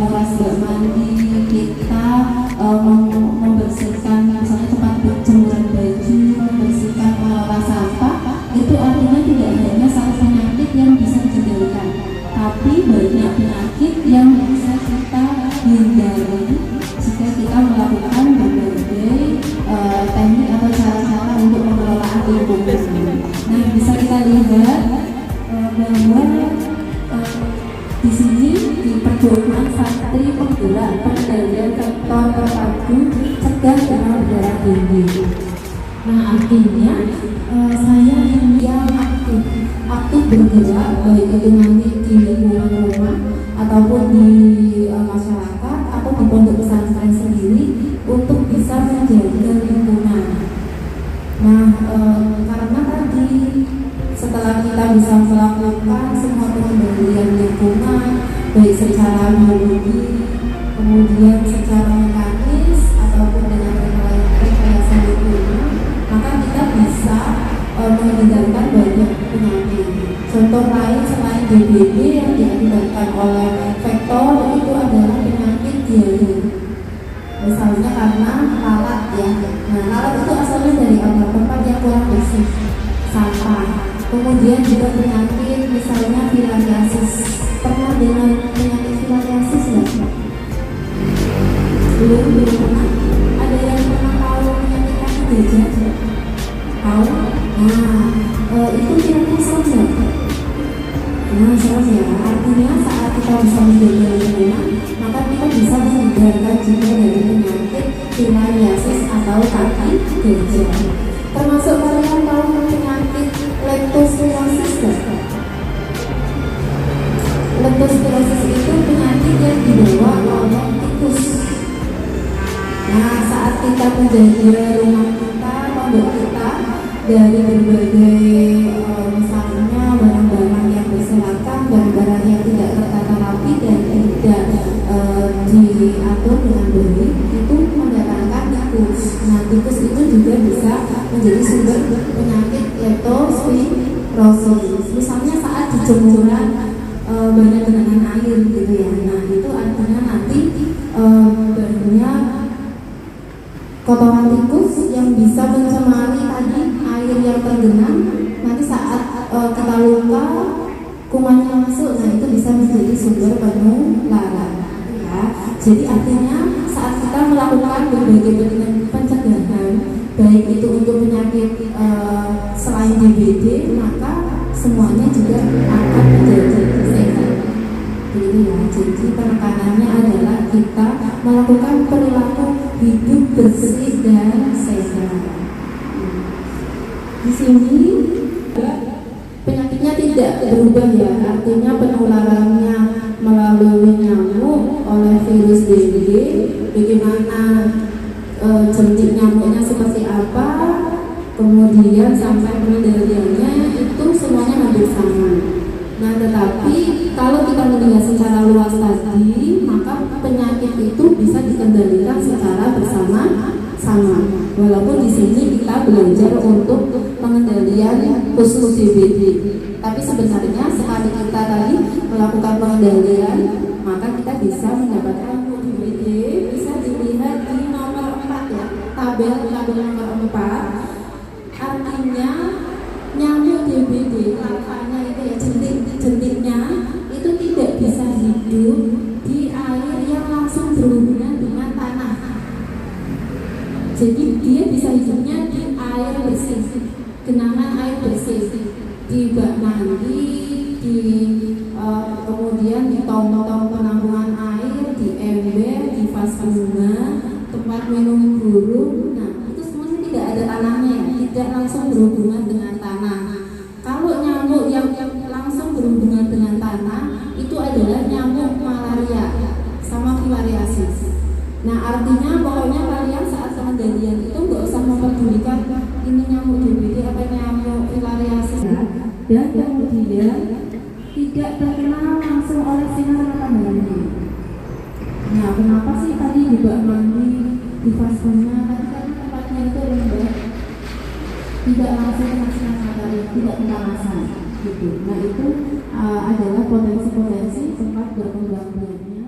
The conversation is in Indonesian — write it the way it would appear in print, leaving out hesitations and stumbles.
menguras bak mandi, kita membersihkan misalnya tempat penjemuran baju, membersihkan mengelola sampah, itu artinya tidak hanya satu penyakit yang bisa dikendalikan, tapi banyak penyakit yang bisa kita hindari jika kita melakukan berbagai teknik atau cara-cara untuk pengelolaan lingkungan. Nah, bisa kita lihat bahwa di sini di pedoman santri penggerak pengendalian vektor terpadu cegah demam berdarah tinggi. Nah, artinya saya yang aktif bergerak baik itu nanti di lingkungan rumah ataupun di masyarakat atau di pondok pesantren sendiri untuk bisa menjaga lingkungan. Nah, karena tadi setelah kita bisa melakukan semua pengendalian lingkungan baik secara biologi, kemudian secara mekanis ataupun dengan rekayasa lingkungan, maka kita bisa menghindarkan banyak penyakit. Contoh lain selain DBD yang diakibatkan oleh vektor itu adalah penyakit diare. Misalnya karena lalat ya. Nah, lalat itu asalnya dari apa? Tempat yang kurang bersih, sampah. Kemudian juga penyakit misalnya filariasis. Pernah dengan penyakit filariasis nggak? Belum pernah. Ada yang pernah tahu penyakit kaki gajah? Tahu? Nah, itu kira-kira serem nggak? Nah, serem ya. Artinya saat kita bisa menjaga lingkungan, maka kita bisa menghindarkan juga dari penyakit filariasis atau kaki gajah. Termasuk kalian tahu penyakit leptospirosis nggak? Leptospirosis itu penyakit yang dibawa oleh tikus. Nah, saat kita menjaga rumah kita, pondok kita dari berbagai misalnya barang-barang yang berserakan, barang-barang yang tidak tertata rapi dan tidak diatur dengan baik, itu mendatangkan tikus. Nah, tikus itu juga bisa menjadi sumber penyakit leptospirosis. Misalnya saat di jemuran banyak genangan air gitu ya. Nah, itu artinya nanti banyak kotoran tikus yang bisa mencemari tadi air yang tergenang. Nanti saat kita luka kumannya masuk, nah itu bisa menjadi sumber penularan ya. Jadi artinya saat kita melakukan berbagai pencegahan baik itu untuk penyakit selain DBD, maka semuanya juga akan menjadi sehat. Begitu ya. Jadi penekanannya adalah kita melakukan perilaku hidup bersih dan sehat. Di sini penyakitnya tidak berubah ya, artinya penularannya melalui nyamuk oleh virus DBD. Bagaimana jentik nyamuknya seperti apa, kemudian sampai pengendaliannya itu semuanya hampir sama. Nah, tetapi kalau kita melihat secara luas tadi, maka penyakit itu bisa dikendalikan secara bersama-sama. Walaupun di sini kita belajar untuk pengendalian khusus DBD, tapi sebenarnya sekali kita tadi melakukan pengendalian, maka kita bisa mendapatkan DBD. Bisa dilihat di nomor 4 ya, tabel nomor 4. Artinya nyamuk DBD larvanya itu ya, jentiknya itu tidak bisa hidup di air yang langsung berhubungan dengan tanah. Jadi dia bisa hidupnya di air bersih, genangan air bersih, di bak mandi, kemudian di tong-tong penampungan air, di ember, di vas bunga, tempat minum burung. Nah, itu semuanya tidak ada tanahnya, tidak langsung berhubungan dengan tanah. Kalau nyamuk yang langsung berhubungan dengan tanah itu adalah nyamuk malaria sama filariasis. Nah, artinya pokoknya kalian saat pengendalian itu nggak usah mempedulikan ini nyamuk DBD apa nyamuk filariasis ya. Dan kemudian tidak terkena langsung oleh sinar matahari. Nah, kenapa sih tadi di bak mandi, di vas bunga, tadi karena tempatnya itu lembab, tidak langsung kena sinar matahari, tidak kepanasan gitu. Nah, itu adalah potensi-potensi tempat berkembang biaknya